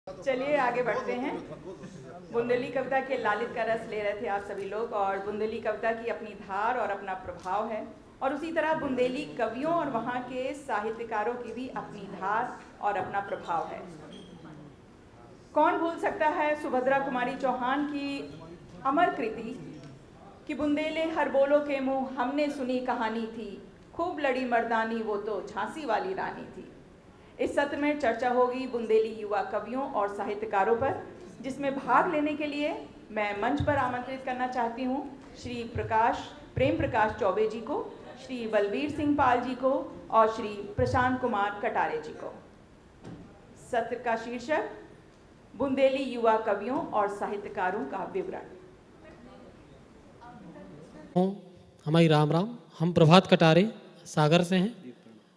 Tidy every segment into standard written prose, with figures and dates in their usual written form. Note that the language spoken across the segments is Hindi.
चलिए आगे बढ़ते हैं। बुंदेली कविता के लालित का रस ले रहे थे आप सभी लोग, और बुंदेली कविता की अपनी धार और अपना प्रभाव है, और उसी तरह बुंदेली कवियों और वहाँ के साहित्यकारों की भी अपनी धार और अपना प्रभाव है। कौन भूल सकता है सुभद्रा कुमारी चौहान की अमर कृति कि बुंदेले हर बोलो के मुँह हमने सुनी कहानी थी, खूब लड़ी मर्दानी वो तो झांसी वाली रानी थी। इस सत्र में चर्चा होगी बुंदेली युवा कवियों और साहित्यकारों पर, जिसमें भाग लेने के लिए मैं मंच पर आमंत्रित करना चाहती हूँ श्री प्रेम प्रकाश चौबे जी को, श्री बलबीर सिंह पाल जी को और श्री प्रशांत कुमार कटारे जी को। सत्र का शीर्षक बुंदेली युवा कवियों और साहित्यकारों का विवरण। हमारी राम राम। हम प्रभात कटारे सागर से हैं,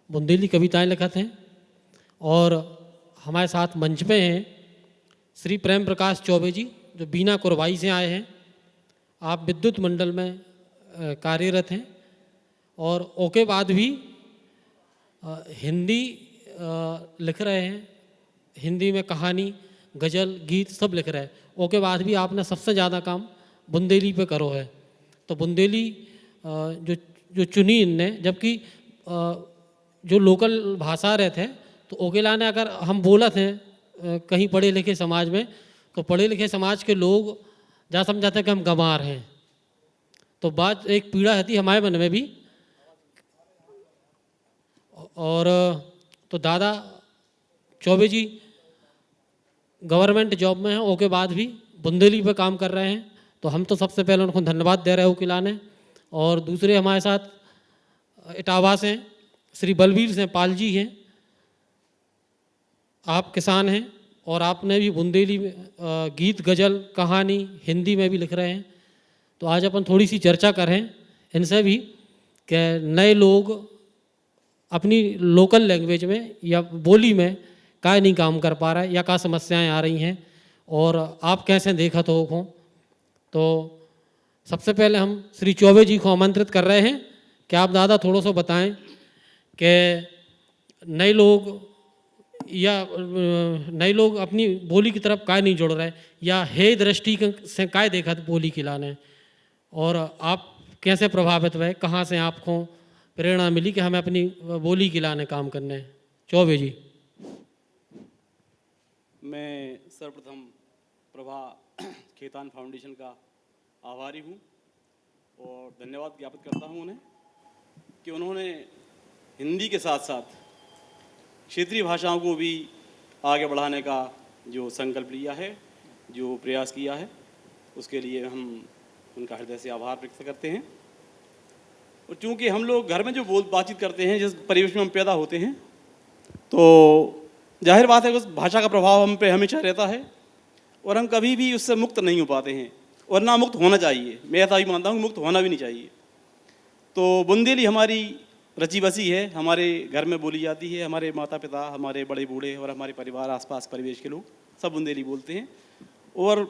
बुंदेली कविताएं लिखत हैं, और हमारे साथ मंच पे हैं श्री प्रेम प्रकाश चौबे जी, जो बीना कुरवाई से आए हैं। आप विद्युत मंडल में कार्यरत हैं और ओके बाद भी हिंदी लिख रहे हैं। हिंदी में कहानी, गज़ल, गीत सब लिख रहे हैं। ओके बाद भी आपने सबसे ज़्यादा काम बुंदेली पे करो है। तो बुंदेली जो चुनी इनने, जबकि जो लोकल भाषा रहते हैं, तो ओकेला ने अगर हम बोलत हैं कहीं पढ़े लिखे समाज में, तो पढ़े लिखे समाज के लोग जा समझाते हैं कि हम गंवार हैं। तो बात एक पीड़ा रहती है हमारे मन में भी। और तो दादा चौबे जी गवर्नमेंट जॉब में हैं, ओके बाद भी बुंदेली पे काम कर रहे हैं। तो हम तो सबसे पहले उनको धन्यवाद दे रहे हैं ओकेला ने। और दूसरे हमारे साथ इटावा से श्री बलबीर सिंह पाल जी हैं। आप किसान हैं और आपने भी बुंदेली में गीत, गज़ल, कहानी हिंदी में भी लिख रहे हैं। तो आज अपन थोड़ी सी चर्चा करें इनसे भी कि नए लोग अपनी लोकल लैंग्वेज में या बोली में क्या नहीं काम कर पा रहा है, या क्या समस्याएं आ रही हैं, और आप कैसे देखत हो। तो सबसे पहले हम श्री चौबे जी को आमंत्रित कर रहे हैं कि आप दादा थोड़ा सा बताएं कि नए लोग अपनी बोली की तरफ काय नहीं जुड़ रहे, या हे दृष्टि से काय देखा बोली की लाने, और आप कैसे प्रभावित हुए, कहाँ से आपको प्रेरणा मिली कि हमें अपनी बोली की लाने काम करने। चौबे जी। मैं सर्वप्रथम प्रभा खेतान फाउंडेशन का आभारी हूँ और धन्यवाद ज्ञापित करता हूँ उन्हें कि उन्होंने हिंदी के साथ साथ क्षेत्रीय भाषाओं को भी आगे बढ़ाने का जो संकल्प लिया है, जो प्रयास किया है, उसके लिए हम उनका हृदय से आभार व्यक्त करते हैं। और चूँकि हम लोग घर में जो बातचीत करते हैं, जिस परिवेश में हम पैदा होते हैं, तो जाहिर बात है उस भाषा का प्रभाव हम पे हमेशा रहता है और हम कभी भी उससे मुक्त नहीं हो पाते हैं, और ना मुक्त होना चाहिए। मैं ऐसा ही मानता हूँ, मुक्त होना भी नहीं चाहिए। तो बुंदेली हमारी रची बसी है, हमारे घर में बोली जाती है। हमारे माता पिता, हमारे बड़े बूढ़े और हमारे परिवार, आसपास परिवेश के लोग सब बुंदेली बोलते हैं। और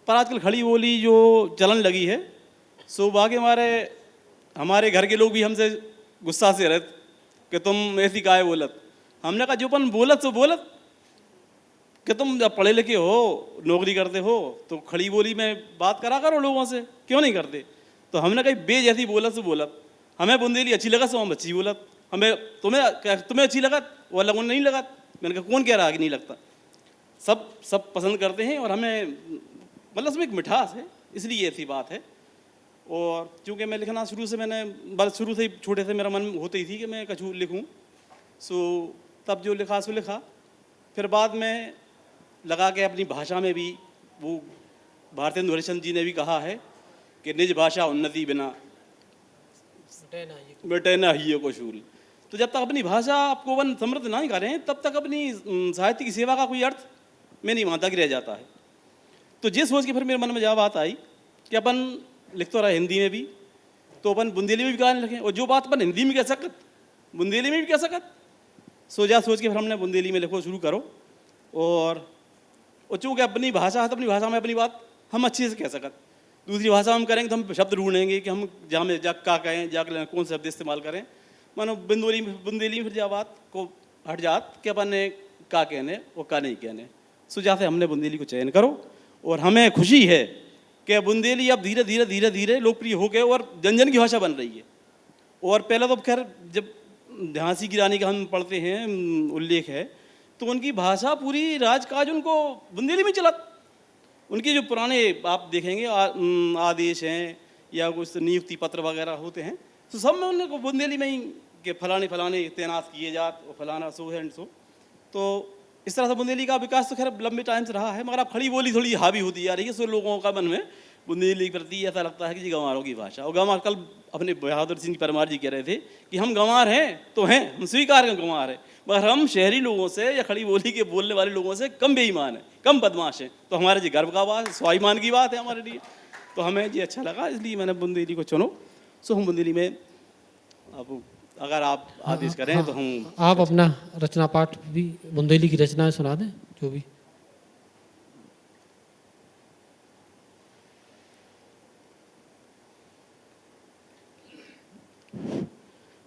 पर आजकल खड़ी बोली जो चलन लगी है, सौभाग्य हमारे घर के लोग भी हमसे गुस्सा से रहते कि तुम ऐसी काहे बोलत। हमने कहा जो अपन बोलत सो बोलत, कि तुम जब पढ़े लिखे हो, नौकरी करते हो, तो खड़ी बोली में बात करा करो लोगों से, क्यों नहीं करते। तो हमने कही बे जैसी बोलत से बोलत, हमें बुंदेली अच्छी लगा सो हम अच्छी बोलत, हमें तुम्हें अच्छी लगा वो लोगों ने नहीं लगा। मैंने कहा कौन कह रहा है कि नहीं लगता, सब पसंद करते हैं, और हमें मतलब उसमें एक मिठास है, इसलिए ऐसी बात है। और चूँकि मैं लिखना शुरू से ही छोटे से मेरा मन होती थी कि मैं कछु लिखूँ, सो तब जो लिखा सो लिखा। फिर बाद में लगा के अपनी भाषा में भी, वो भारतेंदु हरिश्चंद्र जी ने भी कहा है कि निज भाषा उन्नति बिना बेटे ना ही को शूल। तो जब तक अपनी भाषा आपको वन समृद्ध नहीं करें, तब तक अपनी साहित्य की सेवा का कोई अर्थ मैं नहीं मानता कि रह जाता है। तो ये सोच के फिर मेरे मन में जब बात आई कि अपन लिख तो रहा हिंदी में भी, तो अपन बुंदेली में भी कहानी लिखें, और जो बात अपन हिंदी में कह सकत बुंदेली में भी कह सकत। सोच के फिर हमने बुंदेली में लिखो शुरू करो। और चूँकि अपनी भाषा है तो अपनी भाषा में अपनी बात हम अच्छे से कह सकत। दूसरी भाषा हम करेंगे तो हम शब्द ढूंढेंगे कि हम जहाँ में जा का कहें, जा कौन से शब्द इस्तेमाल करें। मानो बुंदेली में फिर जब बात को हट जात कि अपन ने का कहने और का नहीं कहने, सुझाव है हमने बुंदेली को चयन करो। और हमें खुशी है कि बुंदेली अब धीरे धीरे धीरे धीरे लोकप्रिय हो गए और जन जन की भाषा बन रही है। और पहले तो खैर जब झांसी की रानी का हम पढ़ते हैं उल्लेख है, तो उनकी भाषा पूरी राजकाज उनको बुंदेली में चला। उनके जो पुराने आप देखेंगे आदेश हैं या कुछ नियुक्ति पत्र वगैरह होते हैं, तो सब में उनको बुंदेली में ही कि फलाने फलाने तैनात किए जात और फलाना सो एंड सो। तो इस तरह से बुंदेली का विकास तो खैर लंबे टाइम से रहा है, मगर अब खड़ी बोली थोड़ी हावी होती जा रही है। सो लोगों का मन में बुंदेली के प्रति ऐसा लगता है कि जी गंवारों की भाषा। और गंवार, कल अपने बहादुर सिंह परमार जी कह रहे थे कि हम गंवार हैं तो हैं, हम स्वीकार हैं गंवार हैं, मगर हम शहरी लोगों से या खड़ी बोली के बोलने वाले लोगों से कम बेईमान है, कम बदमाश हैं। तो हमारे जी गर्व का बात, स्वाभिमान की बात है हमारे लिए। तो हमें जी अच्छा लगा, इसलिए मैंने बुंदेली को चुनो। सो हम बुंदेली में अब अगर आप आदेश करें तो हम आप अपना रचना पाठ भी बुंदेली की रचनाएं सुना दें जो भी।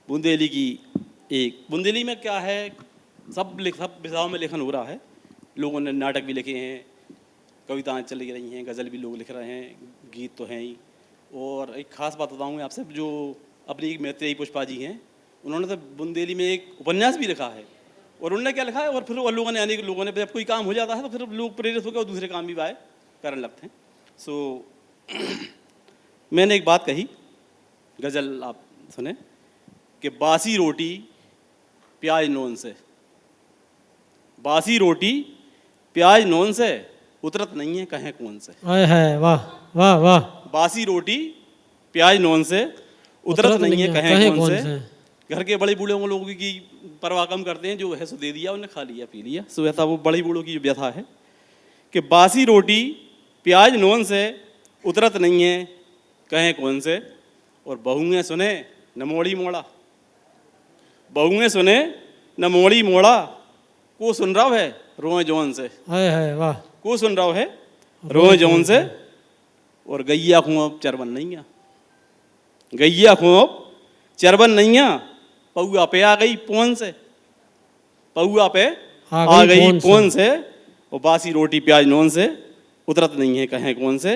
बुंदेली की एक, बुंदेली में क्या है, सब विधाओं में लेखन हो रहा है। लोगों ने नाटक भी लिखे हैं, कविताएं चल रही हैं, गज़ल भी लोग लिख रहे हैं, गीत तो हैं ही। और एक खास बात बताऊंगा आपसे, जो अपनी एक मैत्रेयी पुष्पा जी हैं, उन्होंने तो बुंदेली में एक उपन्यास भी लिखा है। और उन्होंने क्या लिखा है, और फिर वो लोगों ने, अनेक लोगों ने, जब कोई काम हो जाता है तो फिर लोग प्रेरित होकर दूसरे काम भी वाय करने लगते हैं। सो मैंने एक बात कही, गज़ल आप सुने कि बासी रोटी प्याज नून से, बासी रोटी प्याज नून से उतरत नहीं है कहें कौन से। आए है, वाह वाह वाह। बासी रोटी प्याज नून से उतरत नहीं है कहें कौन से। घर के बड़े बूढ़े लोगों की परवाह कम करते हैं, जो है सो दे दिया, उन्हें खा लिया पी लिया। सो ऐसा वो बड़े बूढ़ों की व्यथा है कि बासी रोटी प्याज नून से उतरत नहीं है कहें कौन से। और बहुएं सुने न मोड़ी मोड़ा, बहुएं सुने न मोड़ी मोड़ा, को सुन रहा है रोए जौन से। आए है, वाह। को सुन रहा है रोए जौन से। और गैया खूब चरबन नहीं है, गैया खूब चरबन नहीं है, पौआ पे आ गई पोन से, पौआ पे आ गई पोन से। और बासी रोटी प्याज नून से उतरत नहीं है कहें कौन से।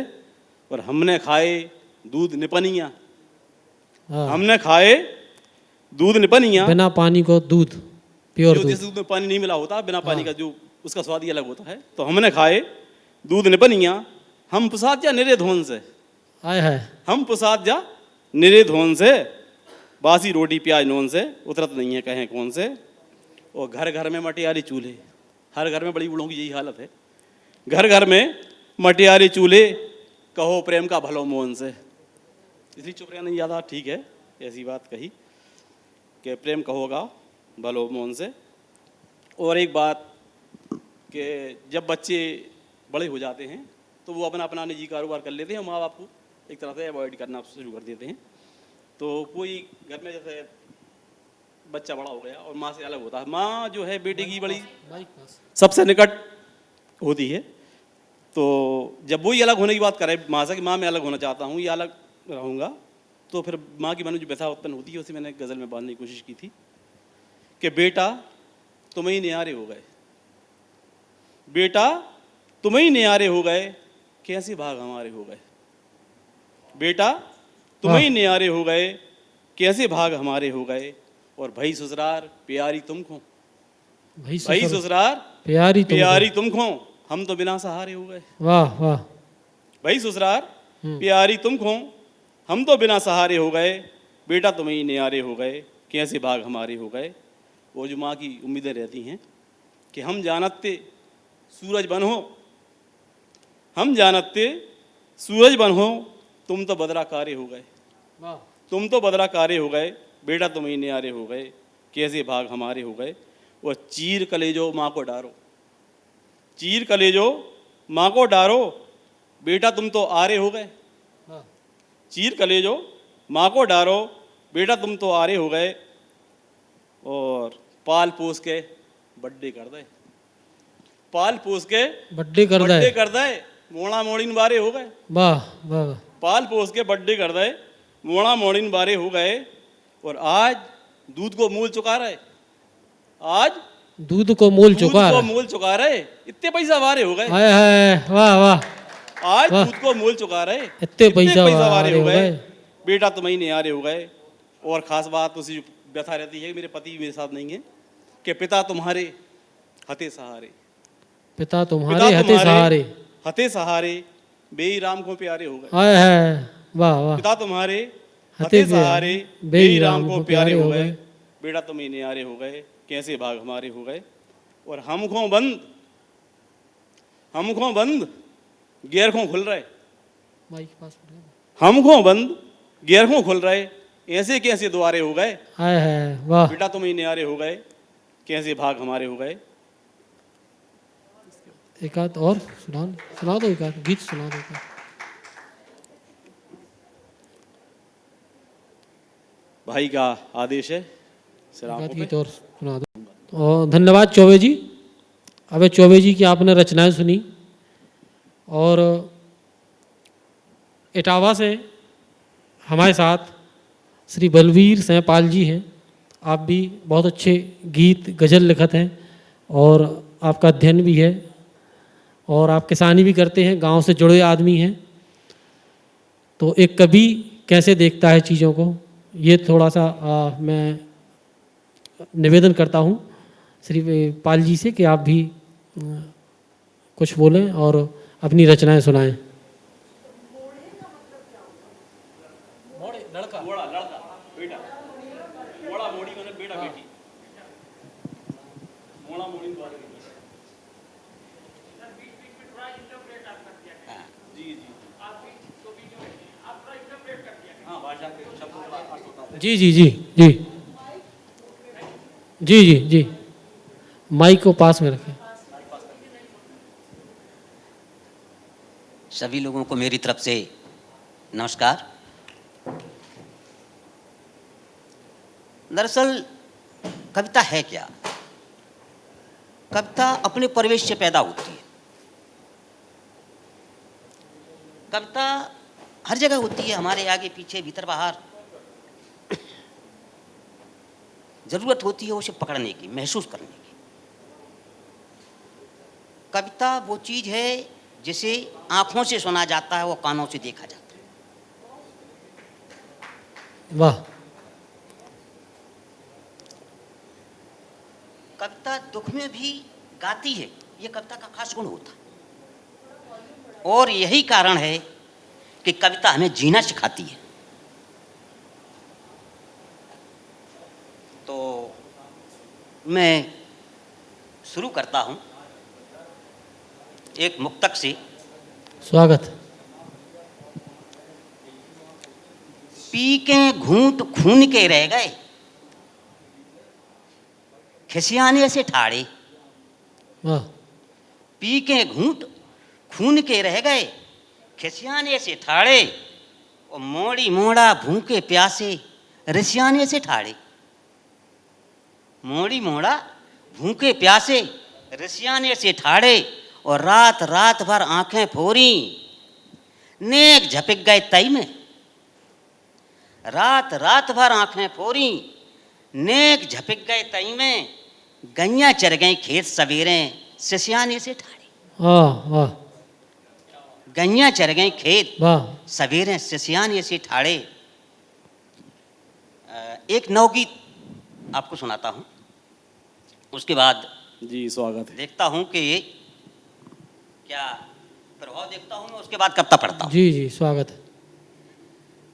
और हमने खाए दूध निपनिया, हमने खाए दूध निपनिया, बिना पानी को दूध, प्योर दूध। जिस दूध में पानी नहीं मिला होता, बिना पानी का जो उसका स्वाद ही अलग होता है। तो हमने खाए दूध निपनिया, हम पुसाद जा निरे धोन से। आए है, हम पुसाद जा निरे धोन से, बासी रोटी प्याज नून से उतरत नहीं है कहें कौन से। और घर घर में मटियारी चूल्हे, हर घर में बड़ी बूढ़ों की यही हालत है, घर घर में मटियारी चूल्हे, कहो प्रेम का भलो मोहन से। इसलिए चुप रहना नहीं ज़्यादा ठीक है, ऐसी बात कही कि प्रेम कहोगा भलो मोहन से। और एक बात कि जब बच्चे बड़े हो जाते हैं तो वो अपना अपना निजी कारोबार कर लेते हैं, माँ बाप को एक तरह से अवॉइड करना शुरू कर देते हैं। तो कोई घर में जैसे बच्चा बड़ा हो गया और माँ से अलग होता है, माँ जो है बेटे की बड़ी सबसे निकट होती है। तो जब वही अलग होने की बात करे माँ से कि माँ मैं अलग होना चाहता हूँ या अलग रहूँगा, तो फिर माँ की मन में जो व्यथा उत्पन्न होती है उसे मैंने गज़ल में बांधने की कोशिश की थी कि बेटा तुम ही न्यारे हो गए, बेटा तुम ही न्यारे हो गए, कैसे भाग हमारे हो गए। बेटा तुम ही न्यारे हो गए, कैसे भाग हमारे हो गए। और भाई ससुरार प्यारी तुम खो, भाई ससुरार प्यारी तुम खो, हम तो बिना सहारे हो गए। वाह वाह। भाई ससुरार प्यारी तुम खो, हम तो बिना सहारे हो गए। बेटा तुम ही न्यारे हो गए, कैसे भाग हमारे हो गए। वो जो माँ की उम्मीदें रहती हैं कि हम जानते सूरज बन हो, हम जानते सूरज बन हो, तुम तो बदरा कारे हो गए, तुम तो बदरा कारे हो गए। बेटा तुम ही न्यारे हो गए, कैसे भाग हमारे हो गए। वो चीर कलेजो माँ को डारो, चीर कलेजो माँ को डारो, बेटा तुम तो आरे हो गए। चीर कलेजो माँ को डारो, बेटा तुम तो आरे हो गए। और पाल पोस के बड्डे कर दे, पाल पोस के बड्डे कर दे, मोड़ा मोड़ीन बारे हो गए। वाह वाह। पाल पोस के बड्डे कर दे, मोड़ा मोड़ीन बारे हो गए। और आज दूध को मूल चुका रहे, आज दूध को मोल चुका दूध को है। मोल चुका रहे, इतने पैसा हमारे हो गए। हाय हाय, वाह वाह, आज वाह। दूध को मोल चुका रहे, इतने पैसा हमारे हो गए। गए। बेटा तो महीने आ रहे हो गए। और खास बात उसी व्यथा रहती है कि मेरे पति मेरे साथ नहीं है, कि पिता तुम्हारे हते सहारे, पिता तुम्हारे हते सहारे। हते सहारे बेई राम को प्यारे हो गए। हाय हाय, वाह वाह। पिता तुम्हारे हते हते सहारे बेई राम को प्यारे हो गए। बेटा तुम ही न्यारे हो गए, कैसे भाग हमारे हो गए। और हमखों बंद गैर खों खुल रहे, माइक पास कर दो। हमखों बंद गैर खों खुल रहे, ऐसे कैसे द्वारे हो गए। हाय हाय, वाह। बेटा तुम ही न्यारे हो गए, कैसे भाग हमारे हो गए। एक आध और सुना दो, एक आध गीत सुना दो। भाई का आदेश है। एक आध गीत और सुना दो। और धन्यवाद चौबे जी। अबे चौबे जी की आपने रचनाएं सुनी, और इटावा से हमारे साथ श्री बलवीर सहपाल जी हैं। आप भी बहुत अच्छे गीत गज़ल लिखत हैं, और आपका अध्ययन भी है, और आप किसानी भी करते हैं, गांव से जुड़े आदमी हैं। तो एक कवि कैसे देखता है चीज़ों को, ये थोड़ा सा मैं निवेदन करता हूँ श्री पाल जी से कि आप भी कुछ बोलें और अपनी रचनाएं सुनाएं। जी जी जी जी जी जी जी, माइक को पास में रखें। सभी लोगों को मेरी तरफ से नमस्कार। दरअसल कविता है क्या? कविता अपने परिवेश से पैदा होती है। कविता हर जगह होती है, हमारे आगे पीछे भीतर बाहर। जरूरत होती है उसे पकड़ने की, महसूस करने की। कविता वो चीज है जिसे आंखों से सुना जाता है, वो कानों से देखा जाता है। वाह। कविता दुख में भी गाती है, ये कविता का खास गुण होता है। और यही कारण है कि कविता हमें जीना सिखाती है। तो मैं शुरू करता हूं एक मुक्तक से। स्वागत। पी के घूंट खून के रह गए, खिसियाने से ठाड़े। वाह। पी के घूंट खून के रह गए, खिसियाने से ठाड़े। और मोड़ी मोड़ा भूखे प्यासे, रिसियाने से ठाड़े। मोड़ी मोड़ा भूखे प्यासे, रिसियाने से ठाड़े। और रात रात भर आंखें फोरी, नेक झपक गए तई में। रात रात भर आंखें फोरी, नेक झपक गए तई में। गैया चर गई खेत सवेरे, सिसियाने से ठाड़े। वाह वाह। गैया चर गई खेत वाह। सवेरे, सिसियाने से ठाड़े। एक नवगीत आपको सुनाता हूं, उसके बाद जी स्वागत है। देखता हूं कि क्या प्रभाव देखता हूं मैं, उसके बाद कविता पढ़ता हूं। जी जी स्वागत है।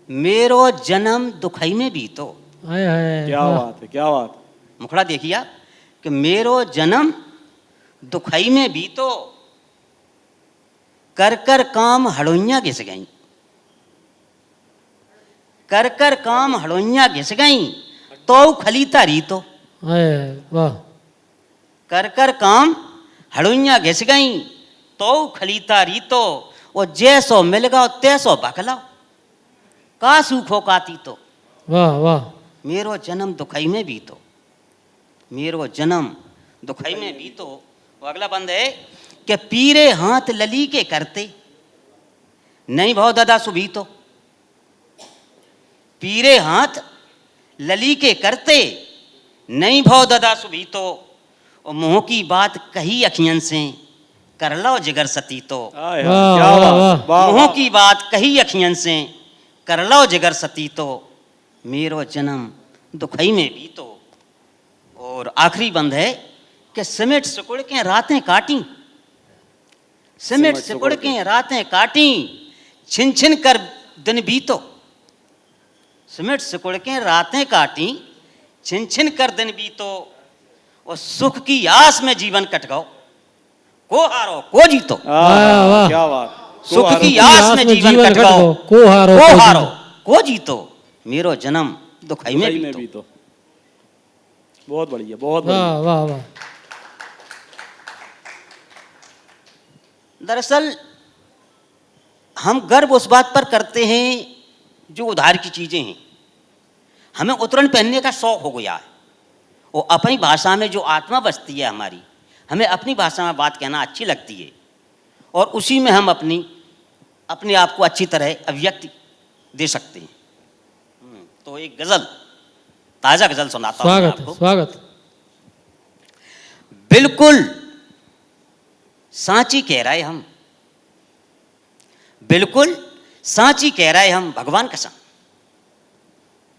मेरो जन्म दुखई में बीतो। आए हाय, क्या वाह। बात है, क्या बात। मुखड़ा देखिए आप, कि मेरो जन्म दुखई में बीतो। कर कर काम हड़ोइयां घिस गई। कर कर काम हड़ोइयां घिस गई, तो खलीता रीतो। आए वाह। कर कर काम हड़ोइयां घिस गई, तो खलीता रीतो। और जैसो मिल गओ तैसो बकलाओ, का सूखो का तीतो। वाह वाह। मेरो जन्म दुखई में बीतो, मेरो जन्म दुखई में बीतो। वो अगला बंद है कि पीरे हाथ लली के करते, नहीं भाव दादा सुबीतो। पीरे हाथ लली के करते, नहीं भाव दादा सुबीतो। और मुँह की बात कही अखियन से कर लो जिगर सती तो। आय, वाह, क्या वाह, बात, वाह। वाह, मुँह वाह। की बात कही अखियन से कर लो जिगर सती तो, मेरो जन्म दुखई में भी तो। और आखिरी बंद है कि सिमट सिकुड़ के रातें काटी, सिमट सिकुड़ के रातें काटी, छिन छिन कर दिन बीतो। सिमट सिकुड़ के रातें काटी, छिन छिन कर दिन बीतो। और सुख की आस में जीवन कट गओ, को हारो को जीतो। वाह, वाह। क्या बात। सुख को की हारो। आस में जीवन कट गओ, को हारो को को हारो जीतो। को जीतो, मेरो जन्म दुखई में दुबई में बीतो। भी तो बहुत बढ़िया, बहुत बढ़िया। वाह वाह वाह। दरअसल हम गर्व उस बात पर करते हैं जो उधार की चीजें हैं। हमें उतरन पहनने का शौक हो गया है, वो अपनी भाषा में जो आत्मा बसती है हमारी, हमें अपनी भाषा में बात कहना अच्छी लगती है, और उसी में हम अपने आप को अच्छी तरह अभिव्यक्ति दे सकते हैं। तो एक गजल, ताजा गजल सुनाता हूं मैं स्वागत है, आपको। स्वागत। बिल्कुल सांची कह रहे हम, बिल्कुल सांची कह रहे हम भगवान कसम,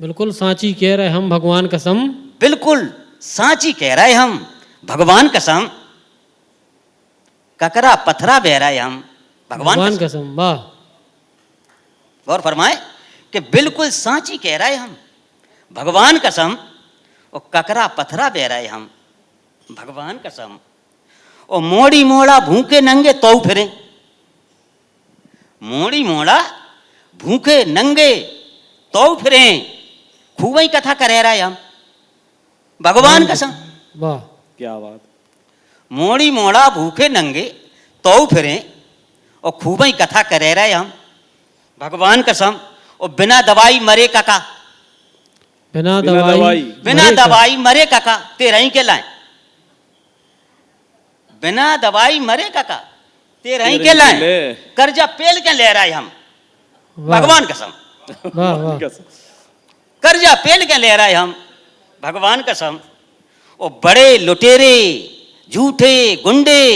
बिल्कुल सांची कह रहे हम भगवान कसम, बिल्कुल सांची कह रहे हम भगवान कसम, ककरा पथरा बह रहे हम भगवान कसम। कसम। वाह। गौर फरमाए कि बिल्कुल सांची कह रहे हम भगवान कसम, और ककरा पथरा बह रहे हम भगवान कसम। और मोड़ी मोड़ा भूखे नंगे तो फिरे, मोड़ी मोड़ा भूखे नंगे तो फिरे, खूब ही कथा करे रहे हम भगवान कसम। वाह। क्या बात। मोड़ी मोड़ा भूखे नंगे तो फिरे, और खूब ही कथा करे रहे हम भगवान कसम। और बिना दवाई मरे काका, बिना बिना दवाई बिना मरे का- दवाई मरे काका तेरा ही के लाए, बिना दवाई मरे काका तेरा ही के लाए, ले। कर्जा पेल के ले रहे हम वाह, भगवान कसम, वाह वाह। कर्जा पेल के ले रहे हम भगवान कसम। और बड़े लुटेरे झूठे गुंडे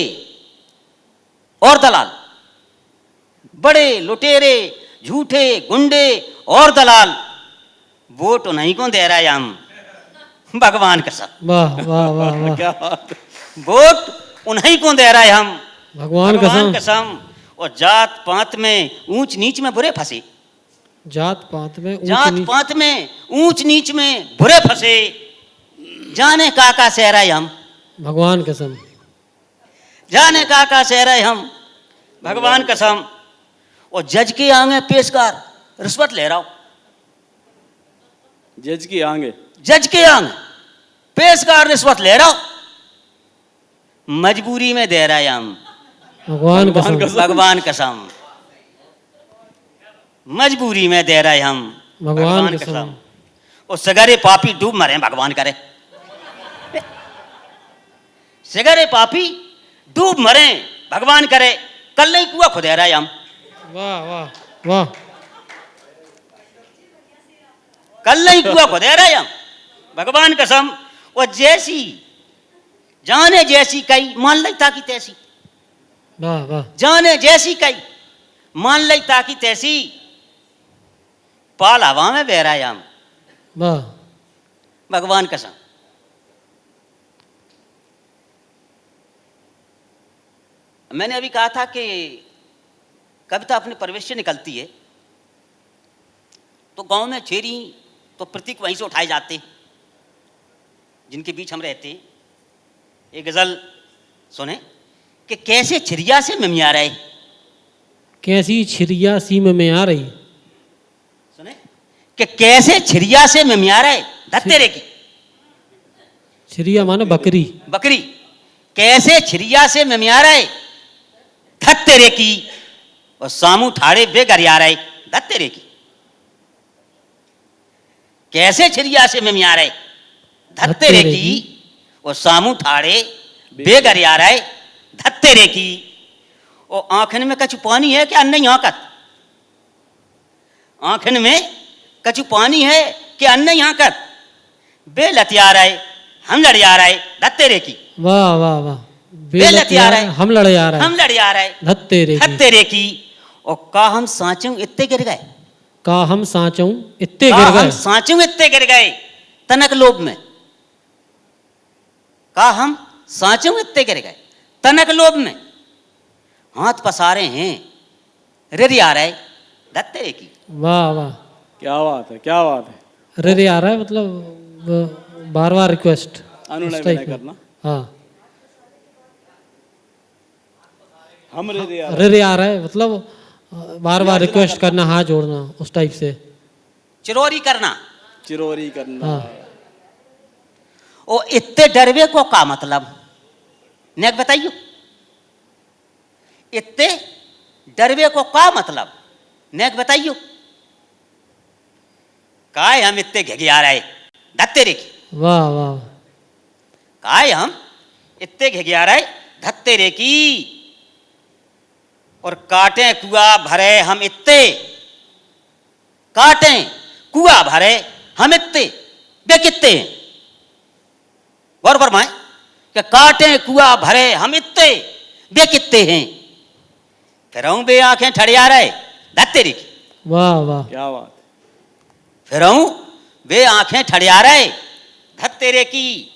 और दलाल, बड़े लुटेरे झूठे गुंडे और दलाल, वोट नहीं को दे रहे हम भगवान कसम, वाह वाह वाह वाह। क्या बात। वोट उन्हीं को दे रहे हम भगवान भगवान कसम। कसम। और जात पात में ऊंच नीच में बुरे फंसे, जात पात में ऊंच जात नीच- पात में ऊंच नीच में बुरे फंसे, जाने काका सह रहे हम भगवान कसम। जाने काका सह रहे हम भगवान कसम। और जज के आगे पेशकार रिश्वत ले रहा हो, जज की आगे। जज के आगे पेशकार रिश्वत ले रहा हो, मजबूरी में दे रहे हम भगवान कसम। भगवान कसम, मजबूरी में दे रहे हम भगवान कसम। और सगरे पापी डूब मरे भगवान करे, सगरे पापी डूब मरे भगवान करे, कल नहीं कुआ खुदे रहे हम, वाह वाह वाह। कल नहीं कुआ खुदे रहे हम भगवान कसम। और जैसी जाने जैसी कई मान ली ताकि तैसी, वाह वाह। जाने जैसी कई मान ली ताकि तैसी, पाल हवा में बह रहे हम वाह। भगवान कसम। मैंने अभी कहा था कि कविता अपने परिवेश से निकलती है, तो गांव में छेरी तो प्रतीक वहीं से उठाए जाते हैं जिनके बीच हम रहते हैं। एक गजल सुने कि कैसे छिरिया से मिमिया रहे, कैसी छिरिया सीम में आ रही। सुने कि कैसे छिरिया से मिमिया रहे, धत्तेरे की छिरिया माने बकरी। बकरी, कैसे छिरिया से मिमिया रहे धत्तेरे की, और सामू ठाड़े बेगरिया रहे धत्तेरे की, कैसे छिरिया से मिमिया रहे धत्तेरे की, और सामू ठाड़े बेगरिया रहे धत्तेरे की। और आंखन में कछु पानी है क्या अन्य आंकत, आंखन में कछु पानी है कि अन्य आंकत, बेलतिया रहे हम लड़ आ रहे धत्तेरे की। वाह वाह वाह। बेलती आ रहा है, हम लड़े आ रहे हम लड़ आ रहे धत्तेरे की। धत्तेरे की। और का हम साचू इत्ते गिर गए, का हम साचूं इत्ते का गिर हम गए। साचू इत्ते गिर गए तनक लोभ में, का हम साचू इत्ते गिर गए तनक लोभ में। हाथ पसारे हैं रिरी आ रहे धत्तेरे की। वाह वाह। क्या बात है, क्या बात है। रे आ रहा है मतलब बार बार रिक्वेस्ट अनुनय विनय करना। हाँ हम रे यार, रे आ रहा है मतलब बार बार रिक्वेस्ट करना, हाथ जोड़ना, उस टाइप से। चिरोरी करना, चिरोरी करना। हाँ। ओ इत्ते डरवे को का मतलब नेक बताइयो, इत्ते डरवे को का मतलब नेक बताइयो। काय हम इत्ते घिघिया रहे धत्तेरे की। वाह वाह। काय हम इत्ते घिघिया रहे धत्तेरे की। और काटे कुआ भरे हम इत्ते, काटे कुआ भरे हम इत्ते बे कित्ते हैं। गौर फरमाए कि काटे कुआ भरे हम इत्ते बे कित्ते हैं। फिर बे आंखें ठड़िया रहे धत्तेरी की। वाह वाह। क्या बात। फिर वे आंखें ठड़िया रहे धत्तेरे की।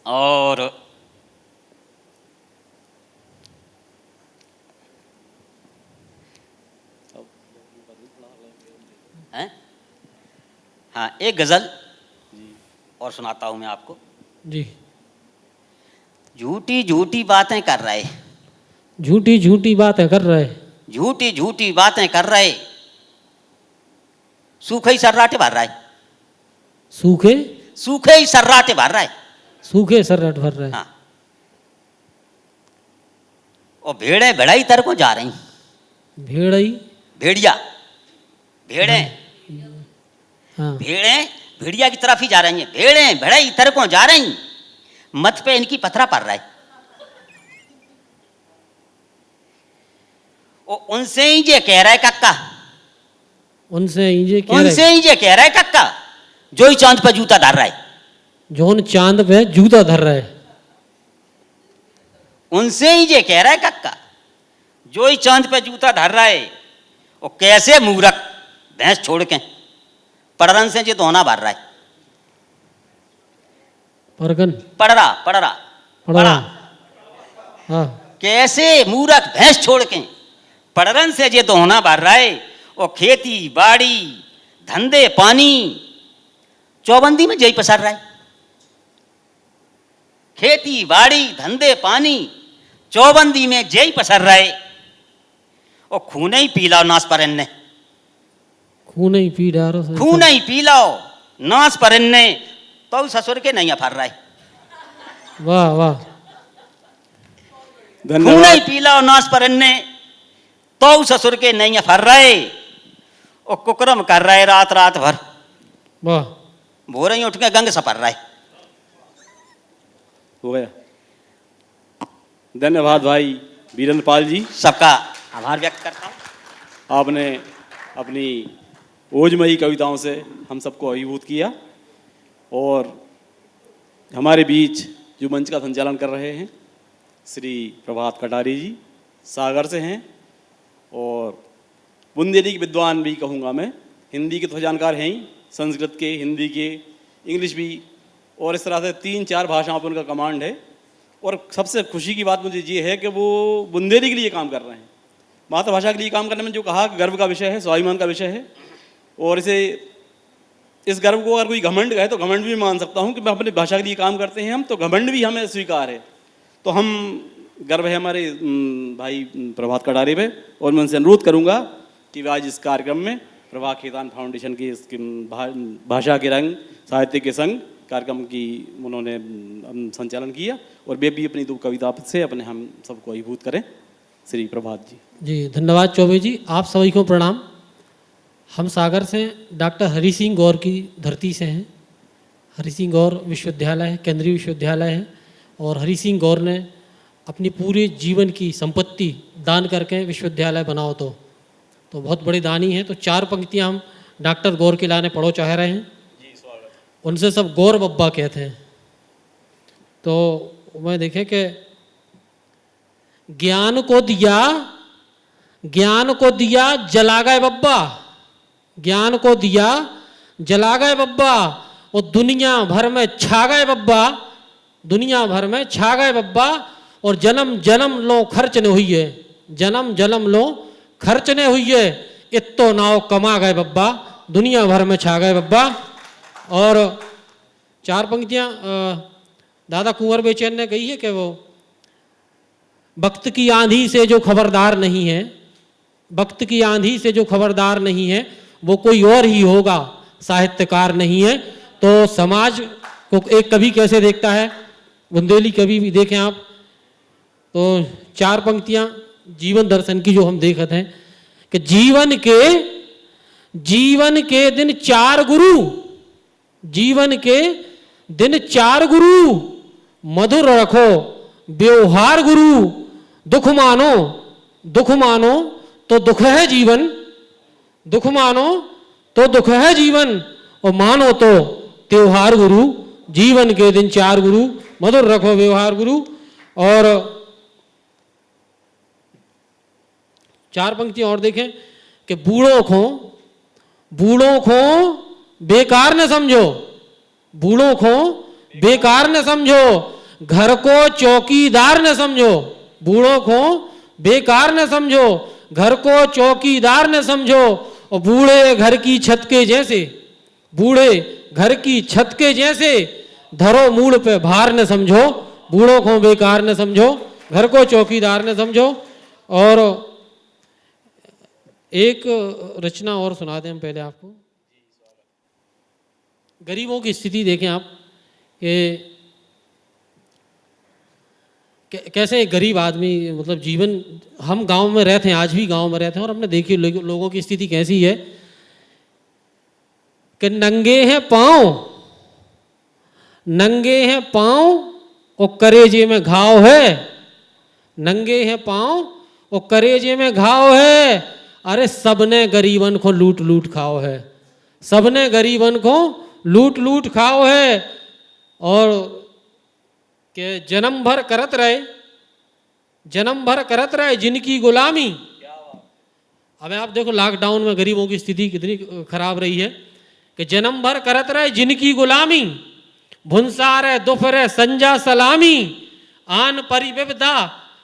और हैं? हाँ एक गजल और सुनाता हूं मैं आपको। जी। झूठी झूठी बातें कर रहे, झूठी झूठी बातें कर रहे, झूठी झूठी बातें कर रहे, सूखे ही सर्राटे भर रहा है, सूखे सूखे ही सर्राटे भर रहा है। सूखे सर्राट भर रहे। हाँ। और भेड़े भेड़ाई तर को जा रही, भेड़ई भेड़िया भेड़े हाँ। भेड़े भेड़िया की तरफ ही जा रही हैं। भेड़े भेड़ाई तर को जा रही, मत पे इनकी पथरा पड़ रहा है। और उनसे ही जे कह रहा है कक्का, उनसे ये कह उनसे रहे ही जे कह रहा है कक्का जो ही चांद पर जूता धर रहा है। जोन चांद पे जूता धर रहे। उनसे ही जे कह रहा है कक्का जो ही चांद पे जूता धर रहा है। और कैसे मूरख भैंस छोड़ के पड़रन से जे धोना भर रहा है। परगन पड़रा पड़रा पड़ा। हाँ। कैसे मूरख भैंस छोड़ के पड़रन से जे दोहना भर रहा है। और खेती बाड़ी धंधे पानी चौबंदी में जय पसर रहा है। खेती बाड़ी धंधे पानी चौबंदी में जय पसर रहा है। और खून ही पी लाओ नाश पर ने, खून ही पी डारो। खून ही पी लाओ नाश पर ने तो ससुर के नहीं फर रहा है। वाह वाह। खून ही धन्यवाद। पी लाओ नाश पर ने तो ससुर के नहीं फर रहे। और कुकरम कर रहा है रात रात भर, वाह। भोर ही उठ के गंग सपर रहा है। हो गया। धन्यवाद भाई वीरेंद्र पाल जी। सबका आभार व्यक्त करता हूँ। आपने अपनी ओजमयी कविताओं से हम सबको अभिभूत किया। और हमारे बीच जो मंच का संचालन कर रहे हैं श्री प्रभात कटारी जी सागर से हैं। और बुंदेली के विद्वान भी कहूँगा मैं, हिंदी के तो जानकार हैं ही, संस्कृत के, हिंदी के, इंग्लिश भी, और इस तरह से 3-4 भाषाओं पर उनका कमांड है। और सबसे खुशी की बात मुझे ये है कि वो बुंदेली के लिए काम कर रहे हैं, मातृभाषा के लिए काम करने में जो कहा गर्व का विषय है, स्वाभिमान का विषय है। और इस गर्व को अगर कोई घमंड है तो घमंड भी मान सकता हूँ कि मैं अपनी भाषा के लिए काम करते हैं हम, तो घमंड भी हमें स्वीकार है। तो हम गर्व है हमारे भाई प्रभात कटारे पे। और मैं उनसे अनुरोध करूँगा कि आज इस कार्यक्रम में प्रभा खेतान फाउंडेशन की भाषा के रंग साहित्य के संग कार्यक्रम की उन्होंने संचालन किया। और वे भी अपनी 2 कविता से अपने हम सबको अभिभूत करें। श्री प्रभात जी। जी धन्यवाद चौबे जी। आप सभी को प्रणाम। हम सागर से डॉक्टर हरि सिंह गौर की धरती से हैं। हरि सिंह गौर विश्वविद्यालय है, केंद्रीय विश्वविद्यालय है। और हरि सिंह गौर ने अपनी पूरे जीवन की संपत्ति दान करके विश्वविद्यालय बनाओ तो बहुत बड़ी दानी है। तो 4 पंक्तियां हम डॉक्टर गौर के लाने पढ़ो चाह रहे हैं। जी स्वागत। उनसे सब गौर बब्बा कहते हैं। तो मैं देखे कि ज्ञान को दिया जला गए बब्बा, ज्ञान को दिया जला गए बब्बा, और दुनिया भर में छा गए बब्बा, दुनिया भर में छा गए बब्बा, और जन्म जन्म लो खर्च न हुई है, जन्म जन्म लो खर्च न हुई है, इत्तो नाव कमा गए बब्बा, दुनिया भर में छा गए बब्बा। और 4 पंक्तियां दादा कुंवर बेचैन ने कही है कि वो वक्त की आंधी से जो खबरदार नहीं है, वक्त की आंधी से जो खबरदार नहीं है वो कोई और ही होगा, साहित्यकार नहीं है। तो समाज को एक कवि कैसे देखता है, बुंदेली कवि भी देखें आप। तो 4 पंक्तियां जीवन दर्शन की जो हम देखते हैं कि जीवन के दिन 4 गुरु, जीवन के दिन 4 गुरु, मधुर रखो व्यवहार गुरु, दुख मानो तो दुख है जीवन, दुख मानो तो दुख है जीवन, और मानो तो त्योहार गुरु। जीवन के दिन 4 गुरु, मधुर रखो व्यवहार गुरु। और 4 पंक्तियां और देखें कि बूढ़ों को बेकार न समझो, बूढ़ों को बेकार न समझो, घर को चौकीदार न समझो, बूढ़ों को बेकार न समझो, घर को चौकीदार न समझो, और बूढ़े घर की छत के जैसे, बूढ़े घर की छत के जैसे, धरो मूड़ पे भार न समझो, बूढ़ों को बेकार न समझो, घर को चौकीदार न समझो। और एक रचना और सुना दें हम पहले आपको। गरीबों की स्थिति देखें आप कि कैसे गरीब आदमी मतलब जीवन, हम गांव में रहते हैं, आज भी गांव में रहते हैं, और हमने देखी लोगों की स्थिति कैसी है कि नंगे हैं पांव और करेजे में घाव है, नंगे हैं पांव और करेजे में घाव है, अरे सबने गरीबन को लूट लूट खाओ है, सबने गरीबन को लूट लूट खाओ है। और के जन्म भर करत रहे जिनकी गुलामी। अब आप देखो लॉकडाउन में गरीबों की स्थिति कितनी खराब रही है कि जन्म भर करत रहे जिनकी गुलामी, भुनसारे दोपहरे संजा सलामी, आन परी विपदा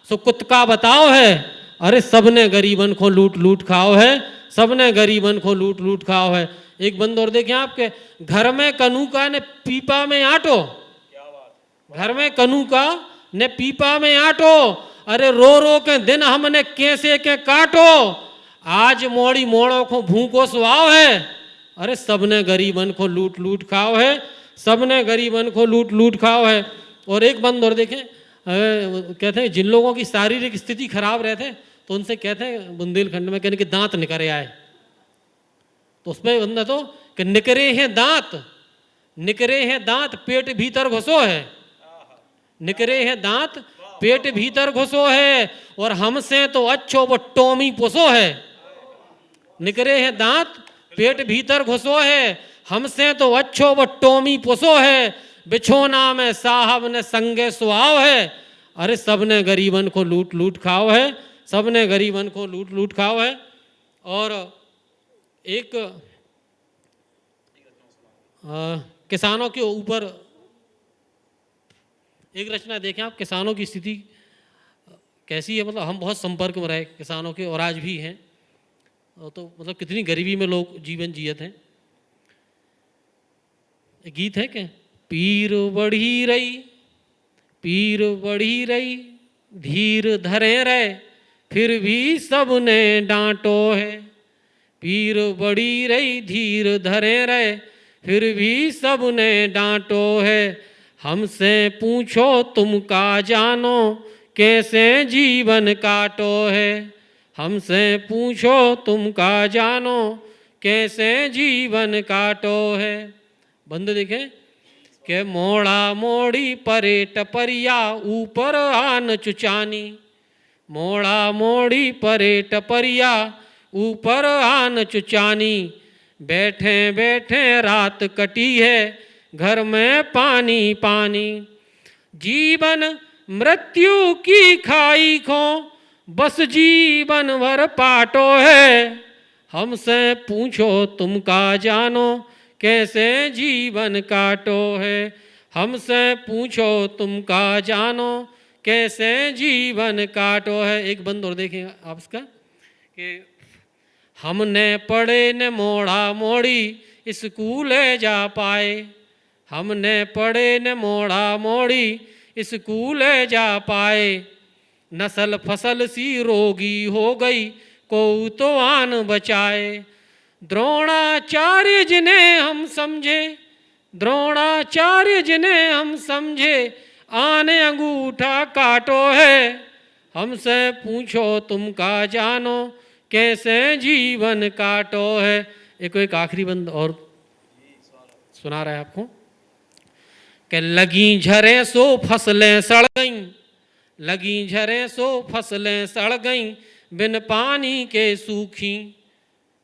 सो कुत का बताओ है, अरे सबने गरीबन को लूट लूट खाओ है, सबने गरीबन को लूट लूट खाओ है। एक बंद और देखें आपके, घर में कनूका ने पीपा में आटो, घर में कनूका ने पीपा में आटो, अरे रो रो के दिन हमने कैसे के काटो, आज मोड़ी मोड़ों को भूखो सुहाव है, अरे सबने गरीबन को लूट लूट खाओ है, सबने गरीबन को लूट लूट खाओ है। और एक बंद और देखें, कहते हैं जिन लोगों की शारीरिक स्थिति खराब रहते तो उनसे कहते हैं बुंदेलखंड में कहने के दांत निकरे आए, तो उसमें बंदा तो कि निकरे हैं दांत पेट भीतर घुसो है, निकरे हैं दांत पेट भीतर घुसो है, और हमसे तो अच्छो वो टोमी पुसो है, निकरे हैं दांत पेट भीतर घुसो है, हमसे तो अच्छो वो टोमी पुसो है, बिछोना में साहब ने संगे सुहाव है, अरे सबने गरीबन को लूट लूट खाओ है, सबने गरीबन को लूट लूट खाओ है। और एक किसानों के ऊपर एक रचना देखें आप, किसानों की स्थिति कैसी है, मतलब हम बहुत संपर्क में रहे किसानों के और आज भी हैं, तो मतलब कितनी गरीबी में लोग जीवन जियत हैं। एक गीत है कि पीर बढ़ी रही धीर धरे रहे फिर भी सबने डांटो है, पीर बढ़ी रही धीर धरे रहे फिर भी सबने डांटो है, हमसे पूछो तुम का जानो कैसे जीवन काटो है, हमसे पूछो तुम का जानो कैसे जीवन काटो है। बंद देखें के मोड़ा मोड़ी परे टपरिया ऊपर आन चुचानी, मोड़ा मोड़ी परे टपरिया ऊपर आन चुचानी, बैठे बैठे रात कटी है घर में पानी पानी। जीवन मृत्यु की खाई खो, बस जीवन भर पाटो है। हमसे पूछो तुम का जानो, कैसे जीवन काटो है। हमसे पूछो तुम का जानो, कैसे जीवन काटो है। एक बंद और देखें आप इसका कि हमने पढ़े न मोड़ा मोड़ी, स्कूल जा पाए। हमने पढ़े न मोड़ा मोड़ी, स्कूल जा पाए। नस्ल फसल सी रोगी हो गई, को तो आन बचाए। द्रोणाचार्य जिन्हें हम समझे, द्रोणाचार्य जिन्हें हम समझे, आने अंगूठा काटो है। हमसे पूछो तुम का जानो, कैसे जीवन काटो है। एक आखिरी बंद और सुना रहा है आपको कि लगी झरे सो फसलें सड़ गईं, लगी झरे सो फसलें सड़ गईं, बिन पानी के सूखी।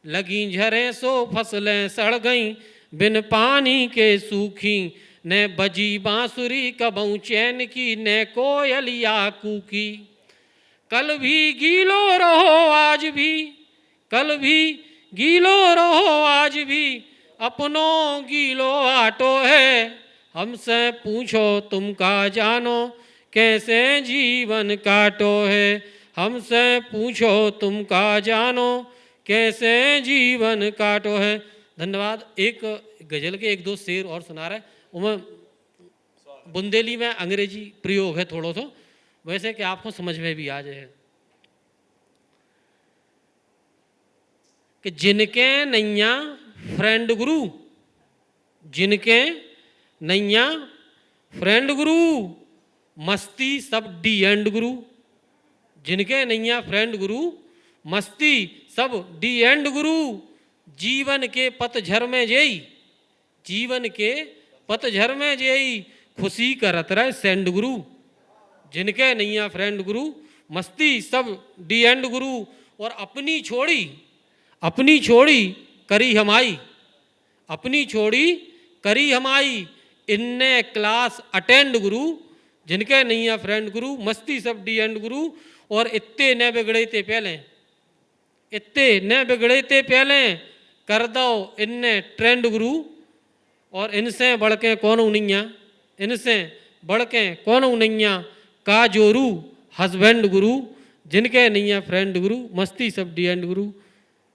लगी झरे सो फसलें सड़ गईं, बिन पानी के सूखी। न बजी बांसुरी कबहू चैन की, न कोयलिया कूकी। कल भी गीलो रहो आज भी, कल भी गीलो रहो आज भी, अपनों गीलो आटो है। हमसे पूछो तुम का जानो, कैसे जीवन काटो है। हमसे पूछो तुम का जानो, कैसे जीवन काटो है। धन्यवाद। एक गजल के एक दो शेर और सुना रहा है, उनमें बुंदेली में अंग्रेजी प्रयोग है थोड़ा सा, वैसे कि आपको समझ में भी आ जाए कि जिनके नैया फ्रेंड गुरु, जिनके नैया फ्रेंड गुरु, मस्ती सब डी एंड गुरु। जिनके नैया फ्रेंड गुरु, मस्ती सब डी एंड गुरु। जीवन के पतझर में जेई, जीवन के पतझर में जेई, खुशी करत रहे सेंड गुरु। जिनके नैया फ्रेंड गुरु, मस्ती सब डी एंड गुरु। और अपनी छोड़ी, अपनी छोड़ी करी हमाई, अपनी छोड़ी करी हमाई। इनने क्लास अटेंड गुरु। जिनके नैया फ्रेंड गुरु, मस्ती सब डी एंड गुरु। और इत्ते न बिगड़े ते पहले, इत्ते न बिगड़े ते पहले, कर दो इनने ट्रेंड गुरु। और इनसे बढ़ के कौन उनैया, इनसे बढ़ के कौन उनैया, का जोरू हस्बैंड गुरु। जिनके नैया फ्रेंड गुरु, मस्ती सब डी एंड गुरु।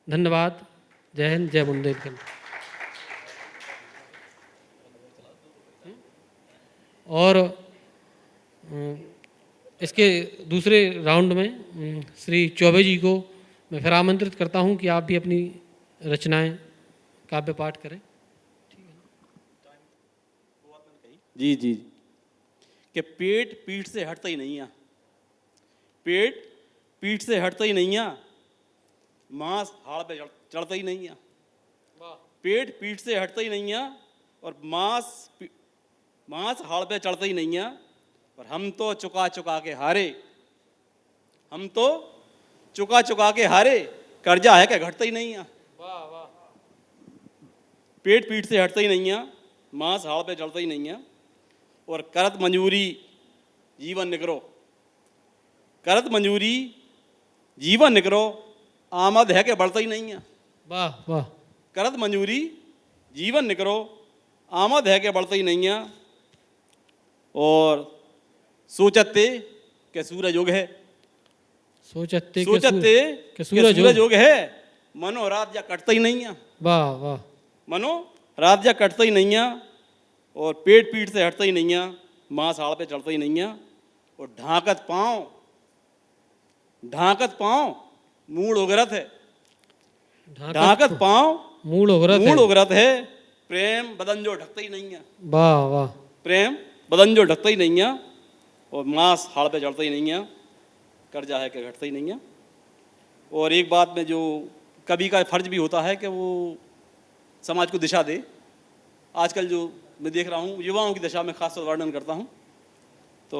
धन्यवाद। जय हिंद, जय बुंदेलखंड। और इसके दूसरे राउंड में श्री चौबे जी को मैं फिर आमंत्रित करता हूं कि आप भी अपनी रचनाएं काव्य पाठ करें। जी जी, कि पेट पीठ से हटता ही नहीं है, पेट पीठ से हटता ही नहीं है, मांस हाड़ पे चढ़ता ही नहीं है। पेट पीठ से हटता ही नहीं है और मांस हाड़ पे चढ़ता ही नहीं है। और हम तो चुका चुका के हारे, हम तो चुका चुका के हारे, कर्जा है क्या घटता ही नहीं है। वाह वाह। पेट पीठ से हटता ही नहीं है, मांस हाड़ पे चढ़ता ही नहीं है। और करत मंजूरी जीवन निकरो, करत मंजूरी जीवन निकरो, आमद है कि बढ़ता ही नहीं है। वाह वाह। करत मंजूरी जीवन निकरो, आमद है कि बढ़ता ही नहीं है। और सोचते के सूरज योग है, सोचते के सूरज योग है, मनो रात या कटता ही नहीं है। वाह वाह। मनो रात या कटता ही नहीं है। और पेट पीठ से हटता ही नहीं है, मांस हाड़ पे चढ़ता ही नहीं है। और ढांकत पांव मूड उगरत है, ढांकत पांव मूड उगरत है, प्रेम बदन जो ढकता ही नहीं है। वाह वाह। प्रेम बदन जो ढकता ही नहीं है। और मांस हाड़ पे चढ़ता ही नहीं है, कर्जा है कि घटता ही नहीं है। और एक बात में जो कवि का फर्ज भी होता है कि वो समाज को दिशा दे। आजकल जो मैं देख रहा हूँ युवाओं की दशा में खासतौर वर्णन करता हूँ, तो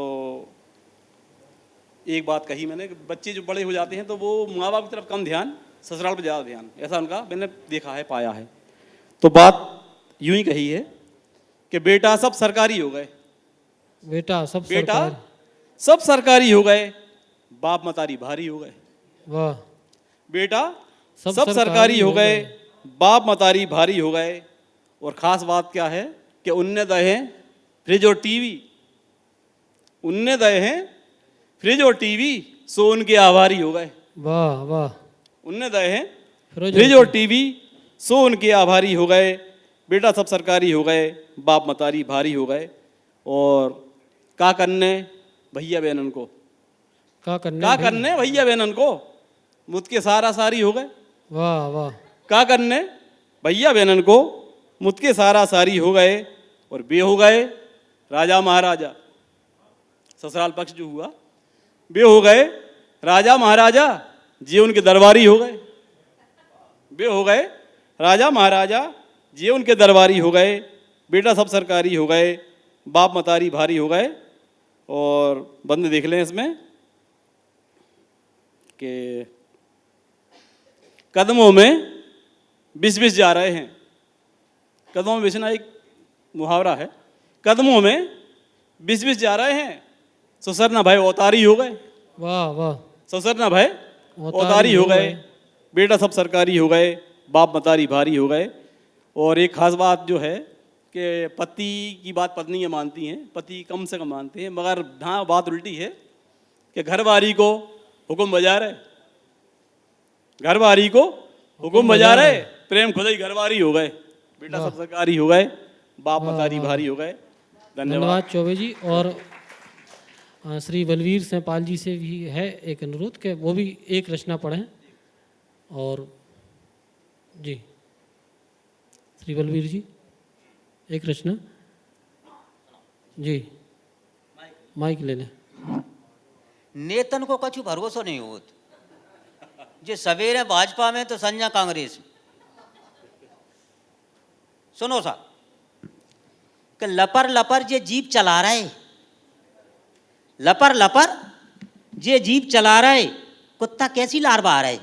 एक बात कही मैंने कि बच्चे जो बड़े हो जाते हैं तो वो माँ बाप की तरफ कम ध्यान, ससुराल पर ज़्यादा ध्यान, ऐसा उनका मैंने देखा है, पाया है। तो बात यूं ही कही है कि बेटा सब सरकारी हो गए, बेटा सब बेटा सरकार। सब सरकारी हो गए, बाप मतारी भारी हो गए। वाह। बेटा सब सब सरकारी हो गए, बाप मतारी भारी हो गए। और ख़ास बात क्या है कि उनने दए हैं फ्रिज और टीवी, उनने दए हैं फ्रिज और टीवी, सो उनके आभारी हो गए। वाह वाह। उनने दए हैं फ्रिज फ्रिज और टीवी, सो उनके आभारी हो गए। बेटा सब सरकारी हो गए, बाप मतारी भारी हो गए। और का करने भैया बहनन को, का करने का भाई? करने भैया बहनन को, मुझ के सारा सारी हो गए। वाह वाह। का करने भैया बहनन को, मुझ के सारा सारी हो गए। और बे हो गए राजा महाराजा, ससुराल पक्ष जो हुआ, बे हो गए राजा महाराजा, जे उनके दरबारी हो गए। बे हो गए राजा महाराजा, जे उनके दरबारी हो गए। बेटा सब सरकारी हो गए, बाप मतारी भारी हो गए। और बंद देख लें इसमें कि कदमों में बिस बिस जा रहे हैं। कदमों में बिसना एक मुहावरा है। कदमों में बिस बिस जा रहे हैं, ससुर ना भाई औतारी हो गए। वाह वाह। ससुर ना भाई औतारी हो गए। बेटा सब सरकारी हो गए, बाप मतारी भारी हो गए। और एक खास बात जो है कि पति की बात पत्नी मानती हैं, पति कम से कम मानते हैं, मगर हाँ बात उल्टी है कि घरवारी को हुक्म बजा रहे, घरवारी को हुक्म बजा रहे, प्रेम खुद ही घरवारी हो गए। बेटा सब सरकारी हो गए, बाप मतारी भारी हो गए। धन्यवाद चौबे जी। और श्री बलवीर सहपाल जी से भी है एक अनुरोध कि वो भी एक रचना पढ़ें। और जी श्री बलवीर जी एक रचना जी, माइक ले लें। नेतन को कछु भरोसा नहीं होत, जे सवेरे भाजपा में तो संजा कांग्रेस में। सुनो साहब कि लपर लपर जे जीप चला रहे, लपर लपर जे जीप चला रहे, कुत्ता कैसी लार बहा रहे।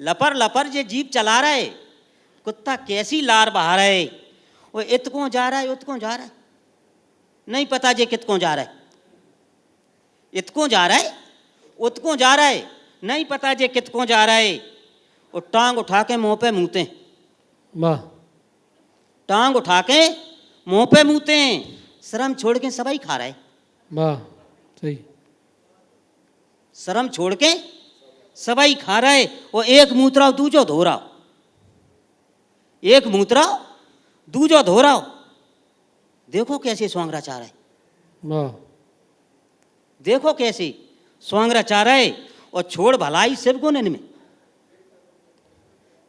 लपर लपर जे जीप चला रहे, कुत्ता कैसी लार बहा रहे। वो इतकों जा रहा है, उतकों जा रहा है, नहीं पता जे कितकों जा रहा है। इतकों जा रहा है, उतकों जा रहा है, नहीं पता जे कितकों जा रहा है। वो टांग उठा के मुंह पे मुँहते हैं। वाह। टांग उठा के मुंह पे मुँहते हैं, शर्म छोड़ के सबाई खा रहा है। वाह सही। शर्म छोड़ के सबाई खा रहा है। वो एक मूत्राव दूजो धो रहा, एक मूत्राव दूजो धो रहा। देखो कैसे स्वांगरा चाह रहा है, वाह। देखो कैसे स्वांगरा चाह रहा है। और छोड़ भलाई शिव गुण इनमें,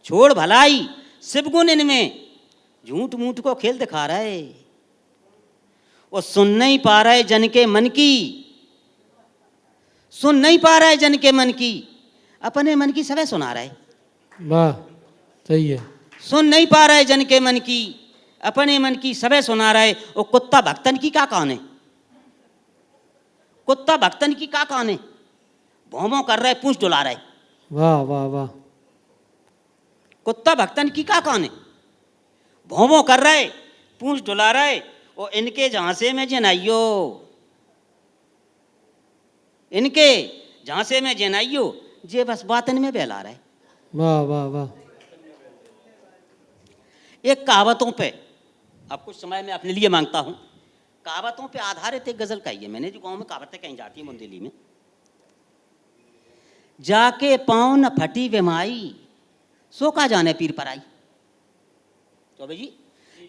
छोड़ भलाई शिव गुण इनमें, झूठ मूठ को खेल दिखा रहा है। वो सुन नहीं पा रहा है जन के मन की, सुन नहीं पा रहा है जन के मन की, अपने मन की सवै सुना रहा है। वाह सही है। सुन नहीं पा रहा है जन के मन की, अपने मन की सवै सुना रहा है। वो कुत्ता भक्तन की का कौन है, कुत्ता भक्तन की का कौन है। भौं कर रहा है, पूंछ डुला रहा है। वाह वाह वाह। कुत्ता भक्तन की का कौन है, भौं कर रहा है, पूंछ डुला रहा है। और इनके झांसे में जनाइयो, इनके झांसे में जनाइयो, जे बस बातन में बहला रहा है। वाह वाह वाह। एक कहावतों पे, अब कुछ समय में अपने लिए मांगता हूं, कहावतों पे आधारित एक गजल कही है मैंने, जो गांव में कहावतें कहीं जाती है मुंदेली में। जाके पाँव न फटी वेमाई, सो का जाने पीर पर आई। तो भाई जी,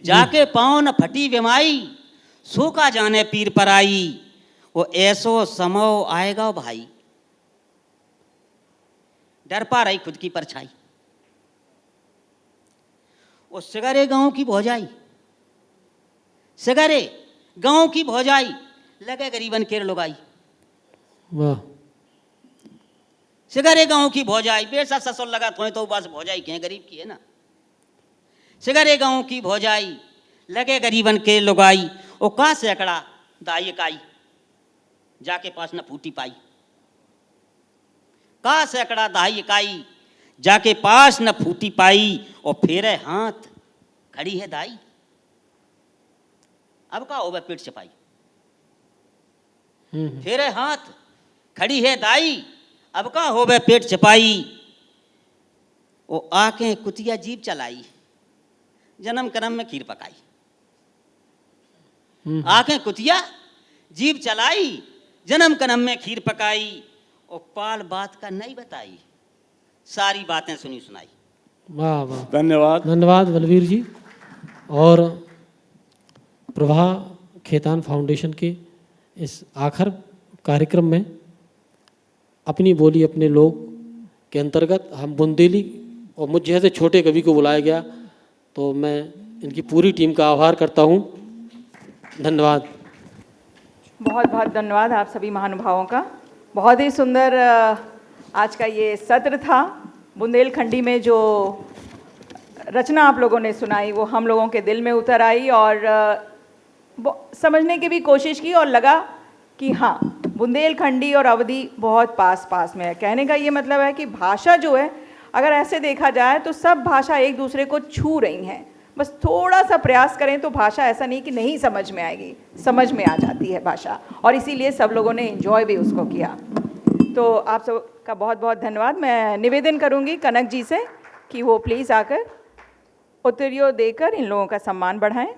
जाके पाँव न फटी वेमाई, सो का जाने पीर पर आई। वो ऐसो समो आएगा भाई, डर पा रही खुद की परछाई। वो सिगरे गांव की भौजाई, सिगरे गांव की भौजाई, लगे गरीबन केर लुगाई। वाह। सिगरे गांव की भौजाई, बेसा ससुर लगा थोड़े तो बस भौजाई के गरीब की है ना। सिगरे गांव की भौजाई, लगे गरीबन के लुगाई। ओ का सैकड़ा दाई काई, जाके पास न फूटी पाई। का सैकड़ा दाई काई, जाके पास न फूटी पाई। और फेरे हाथ खड़ी है दाई, अब का हो वह पेट चपाई। फेरे हाथ खड़ी है दाई, अब का हो वह पेट चपाई। ओ आंखें कुतिया जीभ चलाई, जन्म कर्म में खीर पकाई। आंखें कुतिया जीभ चलाई, जन्म कर्म में खीर पकाई। और पाल बात का नहीं बताई, सारी बातें सुनी सुनाई। वाह वाह, धन्यवाद। धन्यवाद बलवीर जी। और प्रभा खेतान फाउंडेशन के इस आखिर कार्यक्रम में अपनी बोली अपने लोग के अंतर्गत हम बुंदेली और मुझ जैसे छोटे कवि को बुलाया गया, तो मैं इनकी पूरी टीम का आभार करता हूँ। धन्यवाद। बहुत बहुत धन्यवाद आप सभी महानुभावों का। बहुत ही सुंदर आज का ये सत्र था। बुंदेलखंडी में जो रचना आप लोगों ने सुनाई वो हम लोगों के दिल में उतर आई और समझने की भी कोशिश की और लगा कि हाँ, बुंदेलखंडी और अवधी बहुत पास पास में है। कहने का ये मतलब है कि भाषा जो है, अगर ऐसे देखा जाए तो सब भाषा एक दूसरे को छू रही हैं। बस थोड़ा सा प्रयास करें तो भाषा ऐसा नहीं कि नहीं समझ में आएगी, समझ में आ जाती है भाषा, और इसीलिए सब लोगों ने एंजॉय भी उसको किया। तो आप सब का बहुत बहुत धन्यवाद। मैं निवेदन करूंगी कनक जी से कि वो प्लीज़ आकर उत्तरीय देकर इन लोगों का सम्मान बढ़ाएं।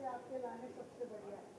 आपके लाने सबसे बढ़िया है।